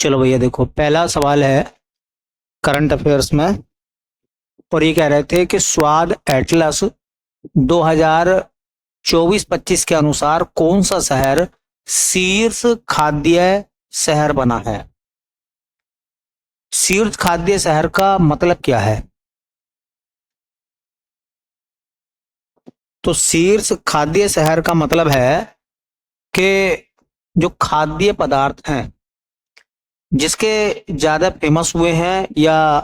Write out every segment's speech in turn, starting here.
चलो भैया देखो, पहला सवाल है करंट अफेयर्स में। और ये कह रहे थे कि स्वाद एटलस 2024-25 के अनुसार कौन सा शहर शीर्ष खाद्य शहर बना है। शीर्ष खाद्य शहर का मतलब क्या है? तो शीर्ष खाद्य शहर का मतलब है कि जो खाद्य पदार्थ हैं जिसके ज्यादा फेमस हुए हैं, या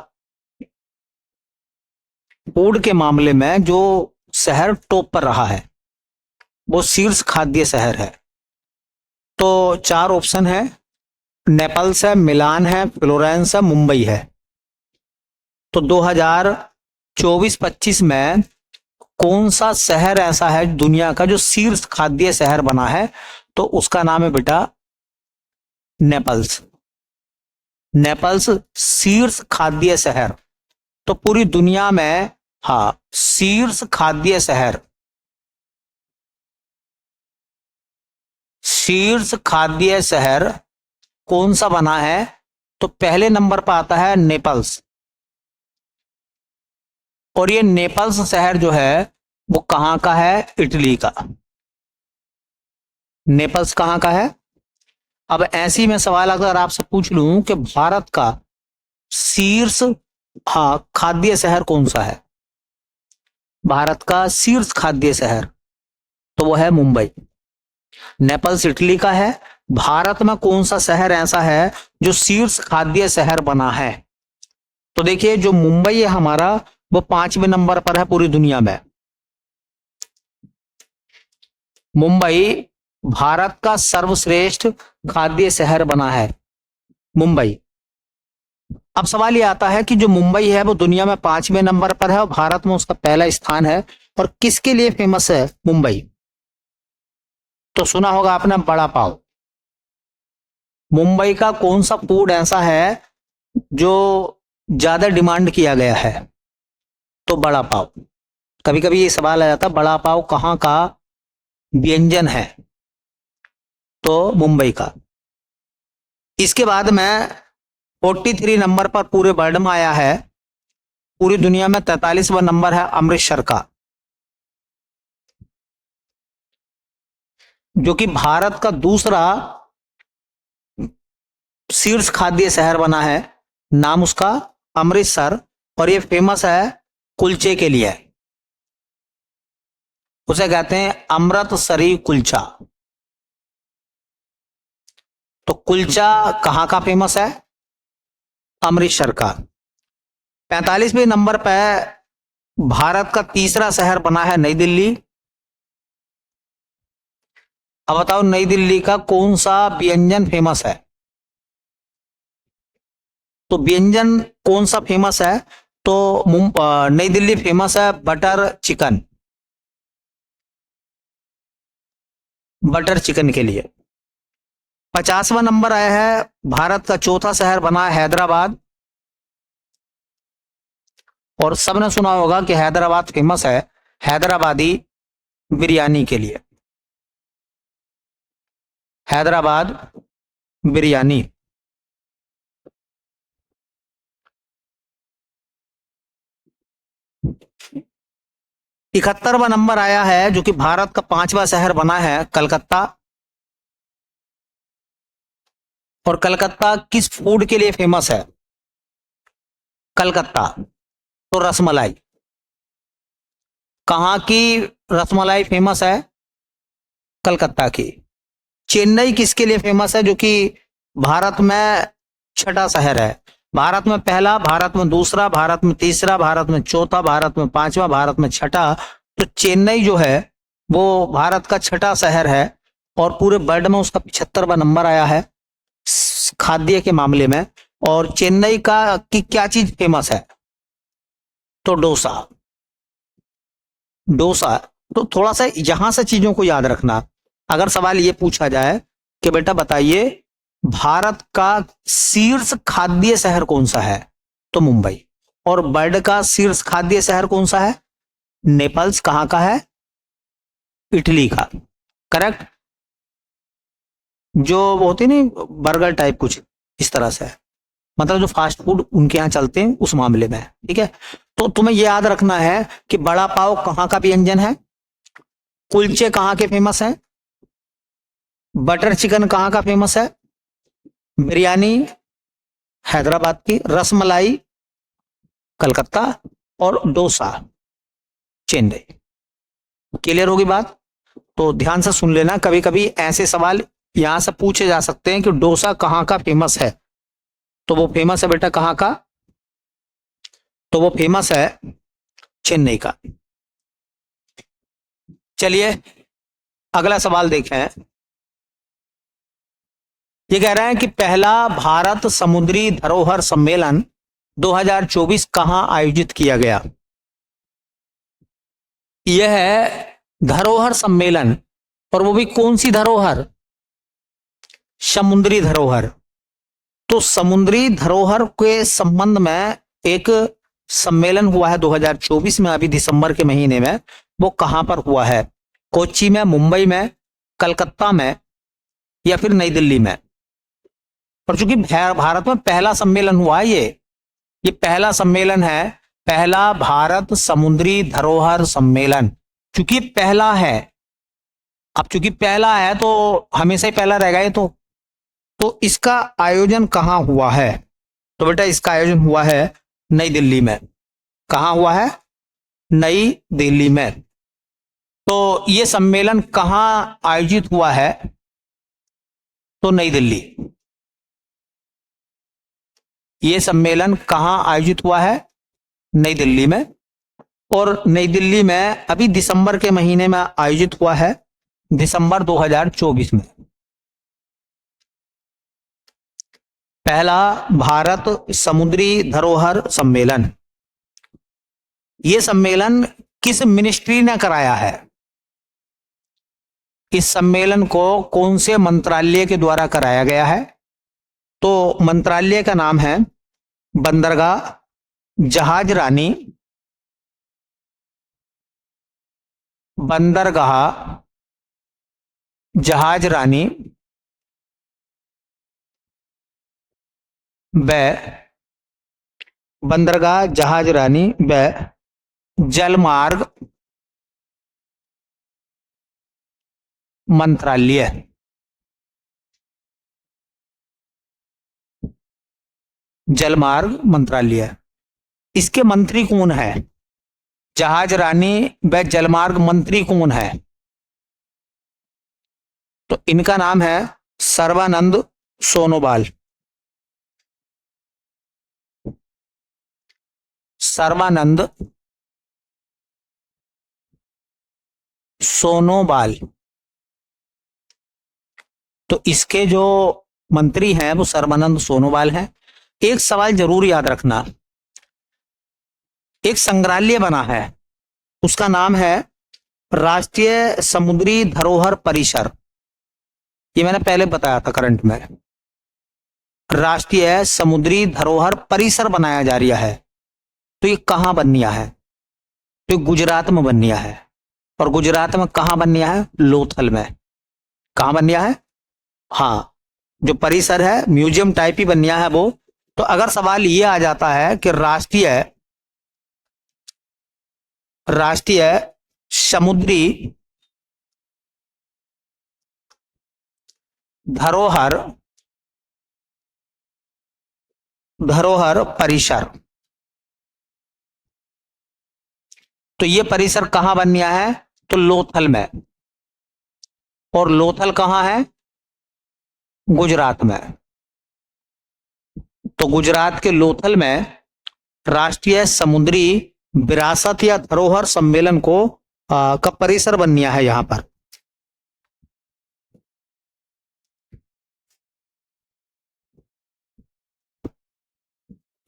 फूड के मामले में जो शहर टॉप पर रहा है, वो शीर्ष खाद्य शहर है। तो चार ऑप्शन है। नेपल्स है, मिलान है, फ्लोरेंस है, मुंबई है। तो 2024-25 में कौन सा शहर ऐसा है दुनिया का जो शीर्ष खाद्य शहर बना है? तो उसका नाम है बेटा नेपल्स। नेपल्स शीर्ष खाद्य शहर। तो पूरी दुनिया में, हाँ, शीर्ष खाद्य शहर, शीर्ष खाद्य शहर कौन सा बना है? तो पहले नंबर पर आता है नेपल्स। और ये नेपल्स शहर जो है वो कहां का है? इटली का। नेपल्स कहां का है? अब ऐसी में सवाल अगर आपसे पूछ लूं कि भारत का शीर्ष, हाँ, खाद्य शहर कौन सा है, भारत का शीर्ष खाद्य शहर, तो वो है मुंबई। नेपल्स इटली का है। भारत में कौन सा शहर ऐसा है जो शीर्ष खाद्य शहर बना है? तो देखिए, जो मुंबई है हमारा, वो 5वें नंबर पर है पूरी दुनिया में। मुंबई भारत का सर्वश्रेष्ठ खाद्य शहर बना है, मुंबई। अब सवाल ये आता है कि जो मुंबई है वो दुनिया में 5वें नंबर पर है और भारत में उसका पहला स्थान है। और किसके लिए फेमस है मुंबई? तो सुना होगा आपने, बड़ा पाव। मुंबई का कौन सा फूड ऐसा है जो ज्यादा डिमांड किया गया है? तो बड़ा पाव। कभी कभी ये सवाल आ जाता, बड़ा पाव कहां का व्यंजन है? तो मुंबई का। इसके बाद में 43 नंबर पर पूरे वर्ल्ड में आया है। पूरी दुनिया में 43वां नंबर है अमृतसर का, जो कि भारत का दूसरा शीर्ष खाद्य शहर बना है। नाम उसका अमृतसर। और ये फेमस है कुलचे के लिए। उसे कहते हैं अमृतसरी कुलचा। तो कुलचा कहां का फेमस है? अमृतसर का। 45वें नंबर पर भारत का तीसरा शहर बना है नई दिल्ली। अब बताओ, नई दिल्ली का कौन सा व्यंजन फेमस है? तो व्यंजन कौन सा फेमस है? तो नई दिल्ली फेमस है बटर चिकन, बटर चिकन के लिए। 50वां नंबर आया है, भारत का चौथा शहर बना है हैदराबाद। और सबने सुना होगा कि हैदराबाद फेमस है हैदराबादी बिरयानी के लिए। हैदराबाद बिरयानी। 71वां नंबर आया है, जो कि भारत का 5वां शहर बना है, कलकत्ता। और कलकत्ता किस फूड के लिए फेमस है? कलकत्ता तो रसमलाई। कहां की रसमलाई फेमस है? कलकत्ता की। चेन्नई किसके लिए फेमस है, जो कि भारत में छठा शहर है? भारत में पहला, भारत में दूसरा, भारत में तीसरा, भारत में चौथा, भारत में पांचवा, भारत में छठा। तो चेन्नई जो है वो भारत का छठा शहर है। और पूरे वर्ल्ड में उसका 75वां नंबर आया है खाद्य के मामले में। और चेन्नई का की क्या चीज फेमस है? तो डोसा। डोसा। तो थोड़ा सा यहां से चीजों को याद रखना। अगर सवाल ये पूछा जाए कि बेटा बताइए भारत का शीर्ष खाद्य शहर कौन सा है, तो मुंबई। और वर्ल्ड का शीर्ष खाद्य शहर कौन सा है? नेपल्स कहां का है? इटली का। करेक्ट। जो होती नहीं बर्गर टाइप कुछ, इस तरह से, मतलब जो फास्ट फूड उनके यहाँ चलते हैं उस मामले में, ठीक है। तो तुम्हें ये याद रखना है कि बड़ा पाव कहाँ का व्यंजन है, कुलचे कहाँ के फेमस हैं, बटर चिकन कहाँ का फेमस है, बिरयानी हैदराबाद की, रसमलाई कलकत्ता, और डोसा चेन्नई। क्लियर होगी बात? तो ध्यान से सुन लेना, कभी कभी ऐसे सवाल यहां से पूछे जा सकते हैं कि डोसा कहाँ का फेमस है, तो वो फेमस है बेटा कहाँ का, तो वो फेमस है चेन्नई का। चलिए अगला सवाल देखें। ये कह रहा है कि पहला भारत समुद्री धरोहर सम्मेलन 2024 कहां आयोजित किया गया। यह है धरोहर सम्मेलन, और वो भी कौन सी धरोहर, समुद्री धरोहर। तो समुद्री धरोहर के संबंध में एक सम्मेलन हुआ है 2024 में, अभी दिसंबर के महीने में। वो कहां पर हुआ है, कोच्चि में, मुंबई में, कलकत्ता में, या फिर नई दिल्ली में। और चूंकि भारत में पहला सम्मेलन हुआ है, ये पहला सम्मेलन है, पहला भारत समुद्री धरोहर सम्मेलन। चूंकि पहला है, अब चूंकि पहला है तो हमेशा ही पहला रहेगा ये तो इसका आयोजन कहां हुआ है, तो बेटा इसका आयोजन हुआ है नई दिल्ली में। कहां हुआ है, नई दिल्ली में। तो ये सम्मेलन कहां आयोजित हुआ है, तो नई दिल्ली। ये सम्मेलन कहां आयोजित हुआ है, नई दिल्ली में। और नई दिल्ली में अभी दिसंबर के महीने में आयोजित हुआ है, दिसंबर 2024 में। पहला भारत समुद्री धरोहर सम्मेलन। यह सम्मेलन किस मिनिस्ट्री ने कराया है, इस सम्मेलन को कौन से मंत्रालय के द्वारा कराया गया है, तो मंत्रालय का नाम है बंदरगाह, जहाज रानी, बंदरगाह जहाज रानी व बंदरगाह जहाज रानी व जलमार्ग मंत्रालय। जलमार्ग मंत्रालय, इसके मंत्री कौन है, जहाज रानी व जलमार्ग मंत्री कौन है, तो इनका नाम है सर्बानंद सोनोवाल। सर्बानंद सोनोवाल। तो इसके जो मंत्री हैं वो सर्बानंद सोनोवाल हैं। एक सवाल जरूर याद रखना, एक संग्रहालय बना है, उसका नाम है राष्ट्रीय समुद्री धरोहर परिसर। ये मैंने पहले बताया था करंट में, राष्ट्रीय समुद्री धरोहर परिसर बनाया जा रहा है। तो ये कहां बननिया है, तो गुजरात में बननिया है। और गुजरात में कहां बननिया है, लोथल में। कहां बननिया है, हाँ, जो परिसर है म्यूजियम टाइप ही बननिया है वो। तो अगर सवाल ये आ जाता है कि राष्ट्रीय समुद्री धरोहर परिसर, तो ये परिसर कहां बननिया है, तो लोथल में। और लोथल कहां है, गुजरात में। तो गुजरात के लोथल में राष्ट्रीय समुद्री विरासत या धरोहर सम्मेलन को का परिसर बननिया है यहां पर।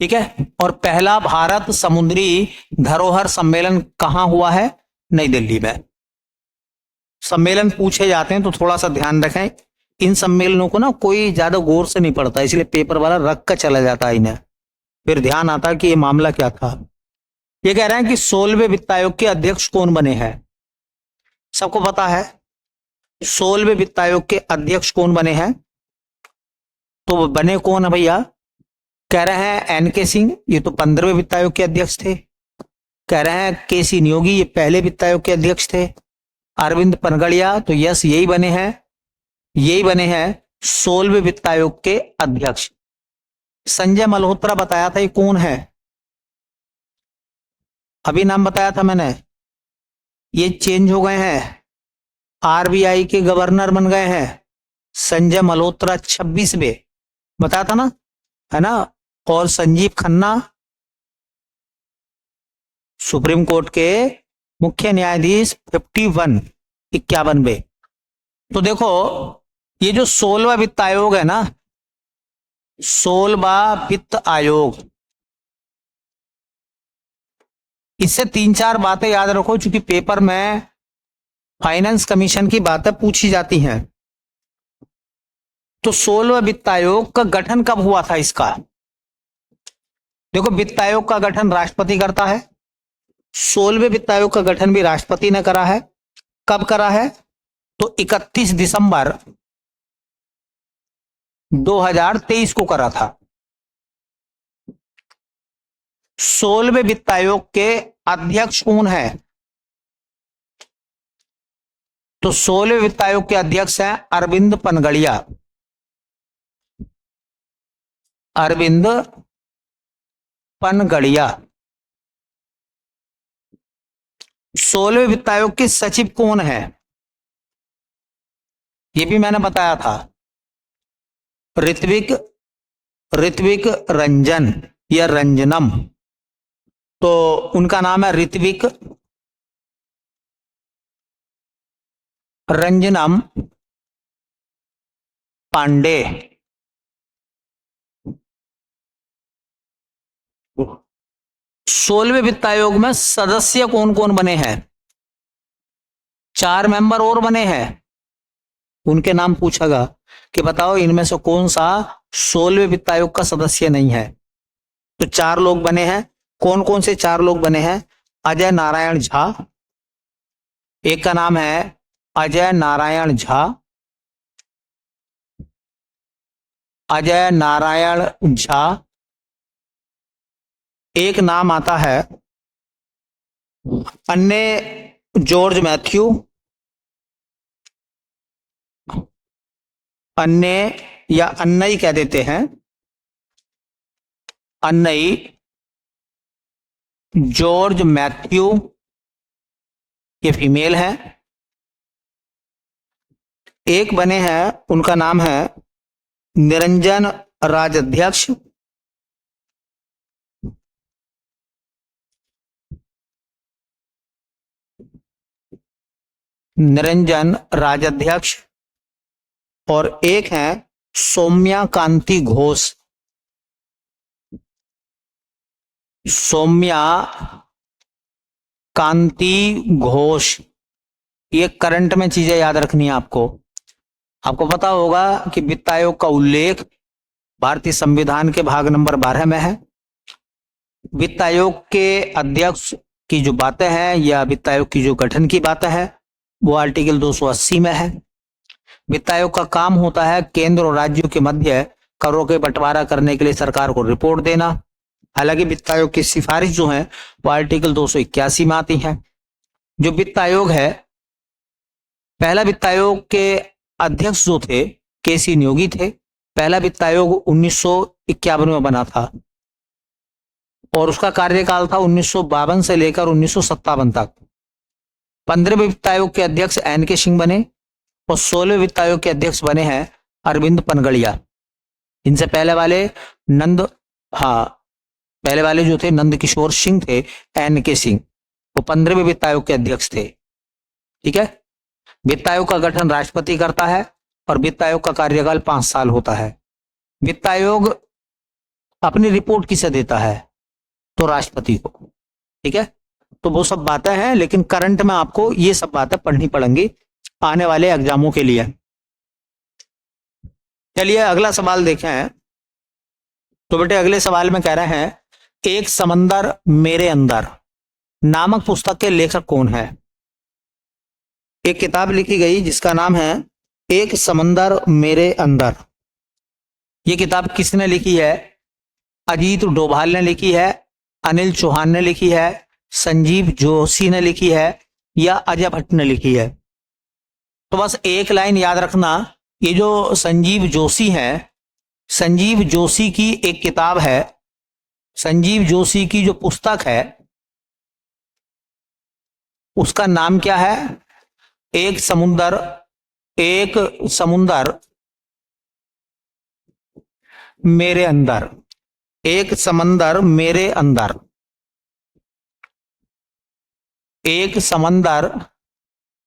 ठीक है। और पहला भारत समुद्री धरोहर सम्मेलन कहां हुआ है, नई दिल्ली में। सम्मेलन पूछे जाते हैं तो थोड़ा सा ध्यान रखें, इन सम्मेलनों को ना कोई ज्यादा गौर से नहीं पढ़ता, इसलिए पेपर वाला रख कर चला जाता है इन्हें, फिर ध्यान आता कि ये मामला क्या था। ये कह रहे हैं कि 16वें वित्त आयोग के अध्यक्ष कौन बने हैं, सबको पता है 16वें वित्त आयोग के अध्यक्ष कौन बने हैं, तो वो बने कौन है भैया? कह रहे हैं एन के सिंह, ये तो 15वें वित्त आयोग के अध्यक्ष थे। कह रहे हैं के सी नियोगी, ये पहले वित्त आयोग के अध्यक्ष थे। अरविंद पनगड़िया, तो यस यही बने हैं, यही बने हैं 16वें वित्त आयोग के अध्यक्ष। संजय मल्होत्रा बताया था, ये कौन है? अभी नाम बताया था मैंने, ये चेंज हो गए हैं, आरबीआई के गवर्नर बन गए हैं। संजय मल्होत्रा 26वें, बताया था ना, है ना। और संजीव खन्ना सुप्रीम कोर्ट के मुख्य न्यायाधीश 51 तो देखो, ये जो 16वां वित्त आयोग है ना, 16वां वित्त आयोग, इससे 3-4 बातें याद रखो, क्योंकि पेपर में फाइनेंस कमीशन की बातें पूछी जाती हैं। तो 16वां वित्त आयोग का गठन कब हुआ था इसका? देखो, वित्त आयोग का गठन राष्ट्रपति करता है। 16वें वित्त आयोग का गठन भी राष्ट्रपति ने करा है। कब करा है? तो 31 दिसंबर 2023 को करा था। 16वें वित्त आयोग के अध्यक्ष कौन है? तो 16वें वित्त आयोग के अध्यक्ष हैं अरविंद पनगड़िया। अरविंद पनगड़िया। 16वें वित्त आयोग के सचिव कौन है? ये भी मैंने बताया था, ऋत्विक रंजन या रंजनम। तो उनका नाम है ऋत्विक रंजनम पांडे। 16वें वित्त आयोग में सदस्य कौन कौन बने हैं? 4 मेंबर और बने हैं। उनके नाम पूछेगा कि बताओ इनमें से कौन सा 16वें वित्त आयोग का सदस्य नहीं है। तो 4 लोग बने हैं। कौन कौन से 4 लोग बने हैं? अजय नारायण झा, एक का नाम है अजय नारायण झा। अजय नारायण झा। एक नाम आता है अन्य जॉर्ज मैथ्यू, अन्य या अन्नई कह देते हैं, अन्नई जॉर्ज मैथ्यू, ये फीमेल है। एक बने हैं, उनका नाम है निरंजन राजाध्यक्ष। निरंजन राजाध्यक्ष। और एक है सौम्या कांति घोष। सौम्या कांति घोष। ये करंट में चीजें याद रखनी है आपको। आपको पता होगा कि वित्त आयोग का उल्लेख भारतीय संविधान के भाग नंबर 12 में है। वित्त आयोग के अध्यक्ष की जो बातें हैं या वित्त आयोग की जो गठन की बातें हैं वो आर्टिकल 280 में है। वित्त आयोग का काम होता है केंद्र और राज्यों के मध्य करों के बंटवारा करने के लिए सरकार को रिपोर्ट देना। हालांकि वित्त आयोग की सिफारिश जो है वो आर्टिकल 281 में आती है। जो वित्त आयोग है, पहला वित्त आयोग के अध्यक्ष जो थे के सी नियोगी थे। पहला वित्त आयोग 1951 में बना था और उसका कार्यकाल था 1952 से लेकर 1957 तक। 15वें वित्त आयोग के अध्यक्ष एन के सिंह बने और 16वें वित्त आयोग के अध्यक्ष बने हैं अरविंद पनगड़िया। इनसे पहले वाले पहले वाले जो थे नंद किशोर सिंह थे, एन के सिंह, वो 15वें वित्त आयोग के अध्यक्ष थे। ठीक है। वित्त आयोग का गठन राष्ट्रपति करता है और वित्त आयोग का कार्यकाल 5 साल होता है। वित्त आयोग अपनी रिपोर्ट किसे देता है? तो राष्ट्रपति को। ठीक है। तो वो सब बातें हैं, लेकिन करंट में आपको ये सब बातें पढ़नी पड़ेंगी आने वाले एग्जामों के लिए। चलिए अगला सवाल देखें। तो बेटे अगले सवाल में कह रहे हैं एक समंदर मेरे अंदर नामक पुस्तक के लेखक कौन है? एक किताब लिखी गई जिसका नाम है एक समंदर मेरे अंदर। ये किताब किसने लिखी है? अजीत डोभाल ने लिखी है, अनिल चौहान ने लिखी है, संजीव जोशी ने लिखी है, या अजय भट्ट ने लिखी है? तो बस एक लाइन याद रखना, ये जो संजीव जोशी हैं, संजीव जोशी की एक किताब है, संजीव जोशी की जो पुस्तक है उसका नाम क्या है? एक समुंदर मेरे अंदर, एक समंदर मेरे अंदर, एक समंदर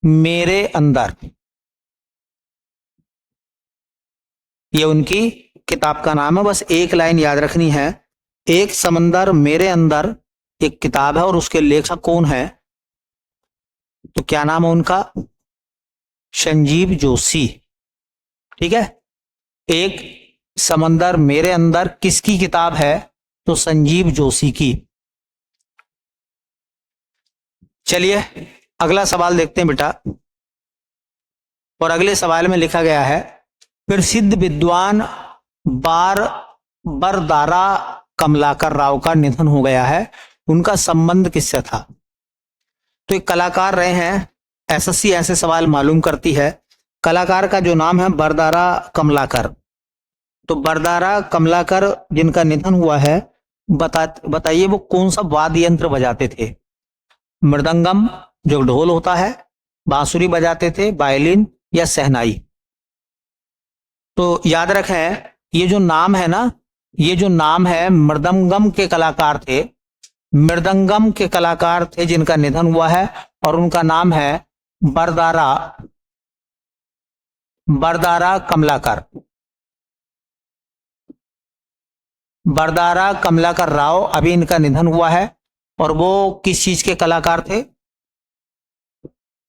मेरे अंदर, ये उनकी किताब का नाम है। बस एक लाइन याद रखनी है, एक समंदर मेरे अंदर एक किताब है और उसके लेखक कौन है? तो क्या नाम है उनका? संजीव जोशी। ठीक है, एक समंदर मेरे अंदर किसकी किताब है? तो संजीव जोशी की। चलिए अगला सवाल देखते हैं बेटा। और अगले सवाल में लिखा गया है, प्रसिद्ध विद्वान बरदारा कमलाकर राव का निधन हो गया है, उनका संबंध किससे था? तो एक कलाकार रहे हैं, एसएससी ऐसे सवाल मालूम करती है। कलाकार का जो नाम है बरदारा कमलाकर, तो बरदारा कमलाकर जिनका निधन हुआ है, बताइए वो कौन सा वाद्य यंत्र बजाते थे? मृदंगम जो ढोल होता है, बांसुरी बजाते थे, वायलिन या शहनाई? तो याद रखें, ये जो नाम है ना, ये जो नाम है मृदंगम के कलाकार थे, मृदंगम के कलाकार थे जिनका निधन हुआ है, और उनका नाम है बरदारा कमलाकर, बरदारा कमलाकर राव। अभी इनका निधन हुआ है, और वो किस चीज के कलाकार थे?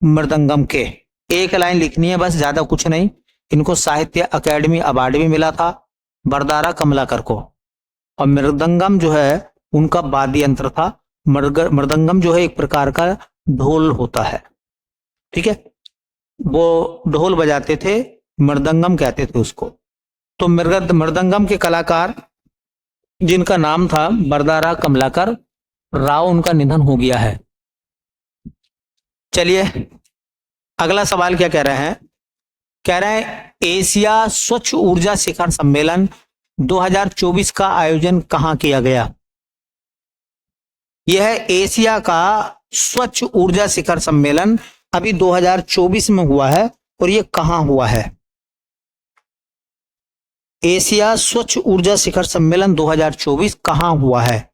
मृदंगम के। एक लाइन लिखनी है बस, ज्यादा कुछ नहीं। इनको साहित्य अकेडमी अवार्ड भी मिला था बरदारा कमलाकर को। और मृदंगम जो है उनका वाद्य यंत्र था। मृदंगम जो है एक प्रकार का ढोल होता है, ठीक है, वो ढोल बजाते थे, मृदंगम कहते थे उसको। तो मृदंगम के कलाकार जिनका नाम था बरदारा कमलाकर राव, उनका निधन हो गया है। चलिए अगला सवाल क्या कह रहे हैं? कह रहे हैं एशिया स्वच्छ ऊर्जा शिखर सम्मेलन 2024 का आयोजन कहां किया गया? यह है एशिया का स्वच्छ ऊर्जा शिखर सम्मेलन, अभी 2024 में हुआ है, और यह कहां हुआ है? एशिया स्वच्छ ऊर्जा शिखर सम्मेलन 2024 कहां हुआ है?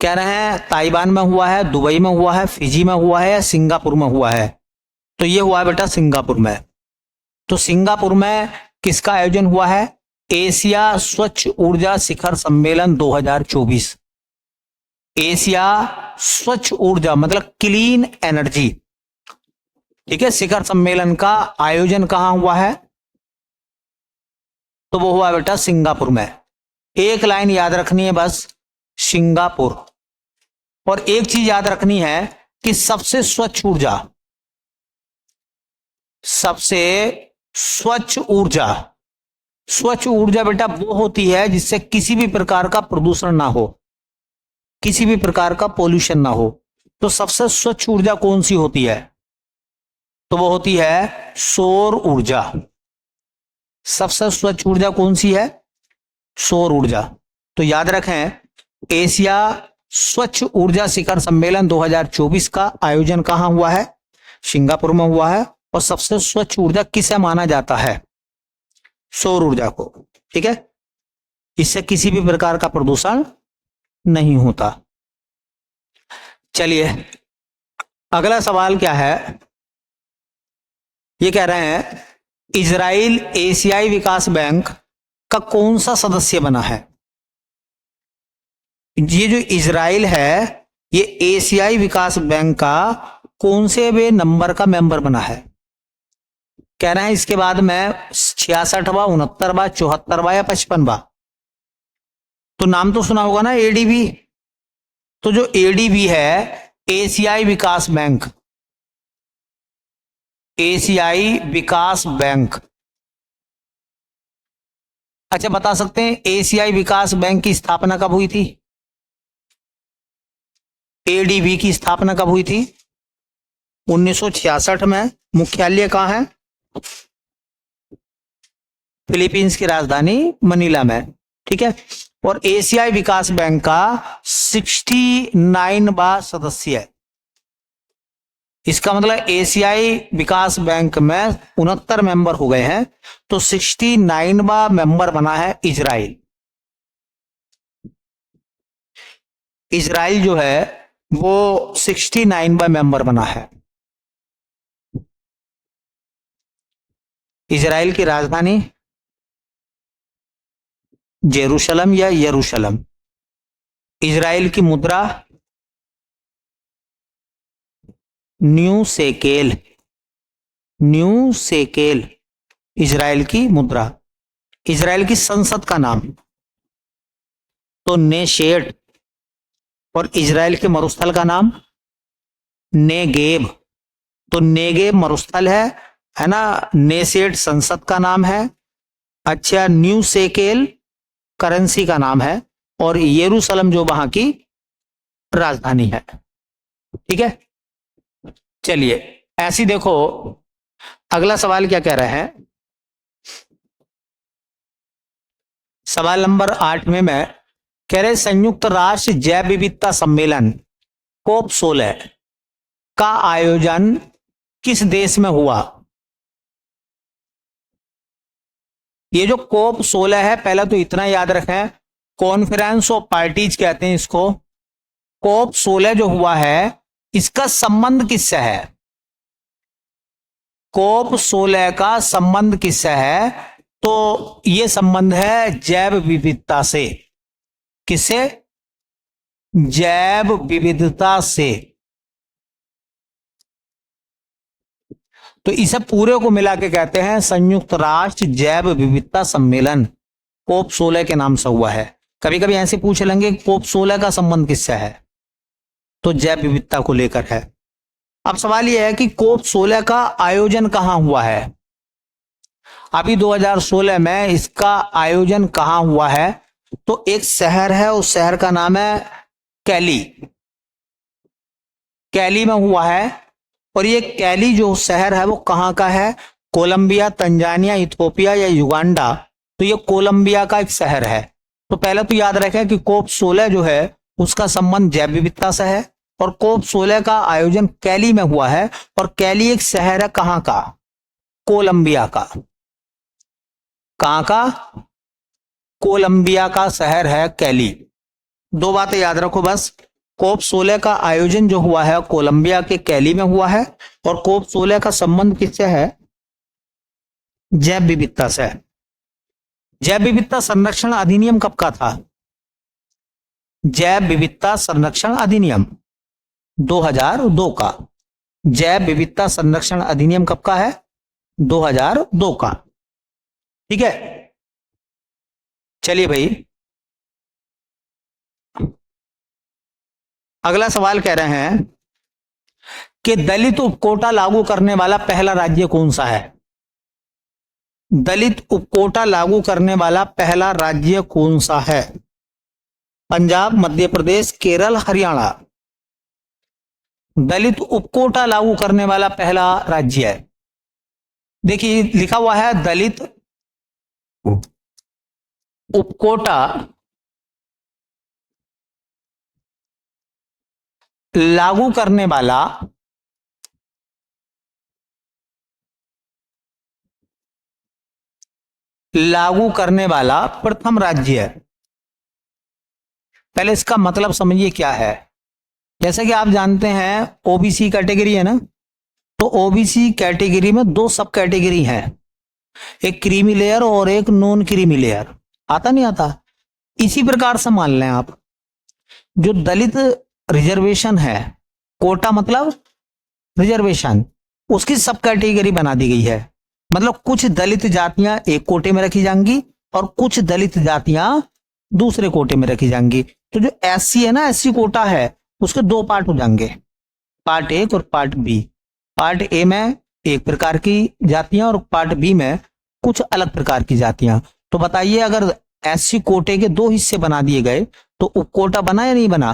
कह रहे हैं ताइवान में हुआ है, दुबई में हुआ है, फिजी में हुआ है, या सिंगापुर में हुआ है? तो यह हुआ है बेटा सिंगापुर में। तो सिंगापुर में किसका आयोजन हुआ है? एशिया स्वच्छ ऊर्जा शिखर सम्मेलन 2024। एशिया स्वच्छ ऊर्जा मतलब क्लीन एनर्जी, ठीक है, शिखर सम्मेलन का आयोजन कहां हुआ है? तो वो हुआ बेटा सिंगापुर में। एक लाइन याद रखनी है बस, सिंगापुर। और एक चीज याद रखनी है कि सबसे स्वच्छ ऊर्जा स्वच्छ ऊर्जा बेटा वो होती है जिससे किसी भी प्रकार का प्रदूषण ना हो, किसी भी प्रकार का पोल्यूशन ना हो। तो सबसे स्वच्छ ऊर्जा कौन सी होती है? तो वो होती है सौर ऊर्जा। सबसे स्वच्छ ऊर्जा कौन सी है? सौर ऊर्जा। तो याद रखें, एशिया स्वच्छ ऊर्जा शिखर सम्मेलन 2024 का आयोजन कहां हुआ है? सिंगापुर में हुआ है। और सबसे स्वच्छ ऊर्जा किसे माना जाता है? सौर ऊर्जा को, ठीक है, इससे किसी भी प्रकार का प्रदूषण नहीं होता। चलिए अगला सवाल क्या है? ये कह रहे हैं इजराइल एशियाई विकास बैंक का कौन सा सदस्य बना है? ये जो इजराइल है ये एशियाई विकास बैंक का कौन से वे नंबर का मेंबर बना है? कह रहे हैं इसके बाद में 66वां, 69वां, 74वां या 55वां? तो नाम तो सुना होगा ना एडीबी। तो जो एडीबी है एशियाई विकास बैंक, एशियाई विकास बैंक, अच्छा, बता सकते हैं एशियाई विकास बैंक की स्थापना कब हुई थी? एडीबी की स्थापना कब हुई थी? 1966 में। मुख्यालय कहाँ है? फिलीपींस की राजधानी मनीला में। ठीक है। और एशियाई विकास बैंक का 69वां सदस्य है। इसका मतलब एशियाई विकास बैंक में 69 मेंबर हो गए हैं, तो 69वां मेंबर बना है इजराइल। इजराइल जो है वो 69वां मेंबर बना है। इजराइल की राजधानी जेरूशलम या यरूशलम। इजराइल की मुद्रा new shekel. New shekel Israel की मुद्रा। इजराइल की संसद का नाम तो नेशेट। और इजराइल के मरुस्थल का नाम नेगेब। तो नेगेब मरुस्थल है ना। नेशेट संसद का नाम है। अच्छा, न्यू सेकेल करेंसी का नाम है। और यरूशलम जो वहां की राजधानी है। ठीक है, चलिए ऐसी देखो। अगला सवाल क्या कह रहे हैं? सवाल नंबर 8 में मैं कह रहे संयुक्त राष्ट्र जैव विविधता सम्मेलन COP16 का आयोजन किस देश में हुआ? ये जो COP16 है, पहले तो इतना याद रखें, कॉन्फ्रेंस ऑफ पार्टीज कहते हैं इसको। COP16 जो हुआ है, इसका संबंध किससे है? COP16 का संबंध किससे है? तो यह संबंध है जैव विविधता से। किससे? जैव विविधता से। तो इसे पूरे को मिला के कहते हैं संयुक्त राष्ट्र जैव विविधता सम्मेलन। COP16 के नाम से हुआ है। कभी कभी ऐसे पूछ लेंगे COP16 का संबंध किससे है, तो जैव विविधता को लेकर है। अब सवाल यह है कि COP16 का आयोजन कहां हुआ है? अभी 2016 में इसका आयोजन कहां हुआ है? तो एक शहर है, उस शहर का नाम है कैली। कैली में हुआ है। और ये कैली जो शहर है वो कहां का है? कोलंबिया, तंजानिया, इथियोपिया या युगांडा। तो ये कोलंबिया का एक शहर है। तो पहले तो याद रखें कि COP16 जो है उसका संबंध जैव विविधता से है। और COP16 का आयोजन कैली में हुआ है। और कैली एक शहर है कहां का? कोलंबिया का। कहां का? कोलंबिया का शहर है कैली। दो बातें याद रखो बस। COP16 का आयोजन जो हुआ है कोलंबिया के कैली में हुआ है। और COP16 का संबंध किससे है? जैव विविधता से। जैव विविधता संरक्षण अधिनियम कब का था? जैव विविधता संरक्षण अधिनियम 2002 का। जैव विविधता संरक्षण अधिनियम कब का है? 2002 का। ठीक है, चलिए भाई अगला सवाल कह रहे हैं कि दलित उपकोटा लागू करने वाला पहला राज्य कौन सा है? दलित उपकोटा लागू करने वाला पहला राज्य कौन सा है? पंजाब, मध्य प्रदेश, केरल, हरियाणा। दलित उपकोटा लागू करने वाला पहला राज्य है। देखिए लिखा हुआ है दलित उपकोटा लागू करने वाला प्रथम राज्य है। पहले इसका मतलब समझिए क्या है। जैसे कि आप जानते हैं ओबीसी कैटेगरी है ना, तो ओबीसी कैटेगरी में दो सब कैटेगरी हैं, एक क्रीमी लेयर और एक नॉन क्रीमी लेयर। आता नहीं आता? इसी प्रकार से मान लें आप, जो दलित रिजर्वेशन है, कोटा मतलब रिजर्वेशन, उसकी सब कैटेगरी बना दी गई है। मतलब कुछ दलित जातियां एक कोटे में रखी जाएंगी और कुछ दलित जातियां दूसरे कोटे में रखी जाएंगी। तो जो एससी है ना, एससी कोटा है, उसके दो पार्ट हो जाएंगे, पार्ट ए और पार्ट बी। पार्ट ए में एक प्रकार की जातियां और पार्ट बी में कुछ अलग प्रकार की जातियां। तो बताइए, अगर एससी कोटे के 2 हिस्से बना दिए गए तो उप कोटा बना या नहीं बना?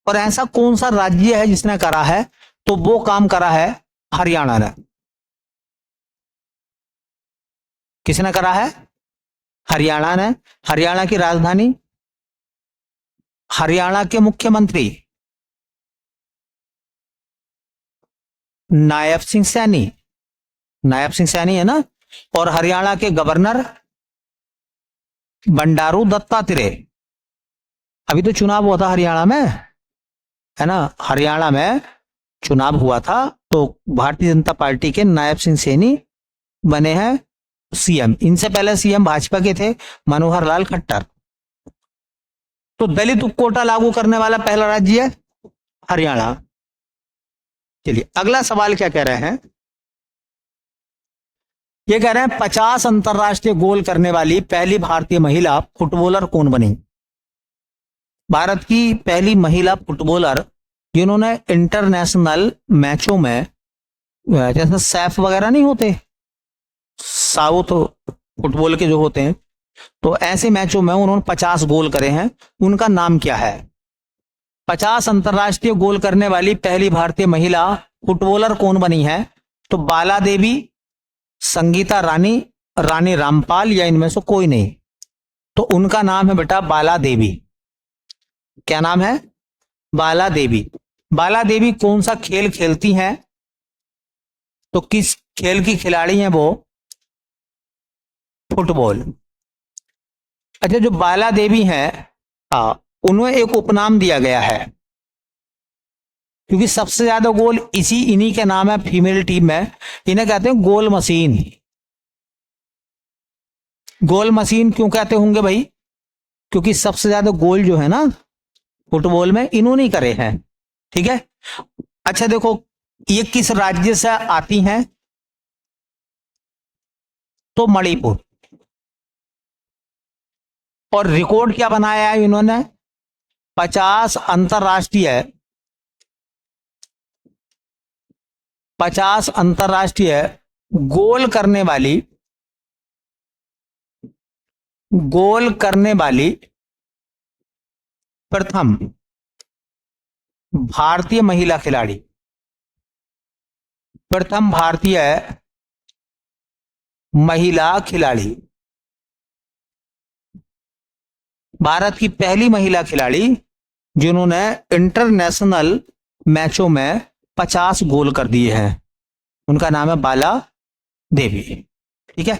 और ऐसा कौन सा राज्य है जिसने करा है? तो वो काम करा है हरियाणा ने। किसने करा है? हरियाणा ने। हरियाणा की राजधानी, हरियाणा के मुख्यमंत्री नायब सिंह सैनी, नायब सिंह सैनी है ना। और हरियाणा के गवर्नर बंडारू दत्तात्रेय। अभी तो चुनाव हुआ था हरियाणा में, है ना, हरियाणा में चुनाव हुआ था, तो भारतीय जनता पार्टी के नायब सिंह सैनी बने हैं सीएम। इनसे पहले सीएम भाजपा के थे मनोहर लाल खट्टर। तो दलित उप कोटा लागू करने वाला पहला राज्य है हरियाणा। चलिए अगला सवाल क्या कह रहे हैं? ये कह रहे हैं 50 अंतरराष्ट्रीय गोल करने वाली पहली भारतीय महिला फुटबॉलर कौन बनी? भारत की पहली महिला फुटबॉलर जिन्होंने इंटरनेशनल मैचों में, जैसे सैफ वगैरह नहीं होते साउथ फुटबॉल के जो होते हैं, तो ऐसे मैचों में उन्होंने 50 गोल करे हैं। उनका नाम क्या है? 50 अंतरराष्ट्रीय गोल करने वाली पहली भारतीय महिला फुटबॉलर कौन बनी है? तो बाला देवी, संगीता रानी, रानी रामपाल, या इनमें से कोई नहीं। तो उनका नाम है बेटा बाला देवी। क्या नाम है? बाला देवी। बाला देवी कौन सा खेल खेलती हैं? तो किस खेल की खिलाड़ी हैं वो? फुटबॉल। अच्छा, जो बाला देवी हैं, उन्हें एक उपनाम दिया गया है क्योंकि सबसे ज्यादा गोल इन्हीं के नाम है फीमेल टीम में। इन्हें कहते हैं गोल मशीन। गोल मशीन क्यों कहते होंगे भाई? क्योंकि सबसे ज्यादा गोल जो है ना फुटबॉल में इन्होंने ही करे हैं। ठीक है। अच्छा देखो, ये किस राज्य से आती हैं? तो मणिपुर। और रिकॉर्ड क्या बनाया है इन्होंने? 50 अंतरराष्ट्रीय गोल करने वाली प्रथम भारतीय महिला खिलाड़ी, प्रथम भारतीय महिला खिलाड़ी, भारत की पहली महिला खिलाड़ी जिन्होंने इंटरनेशनल मैचों में 50 गोल कर दिए हैं, उनका नाम है बाला देवी। ठीक है।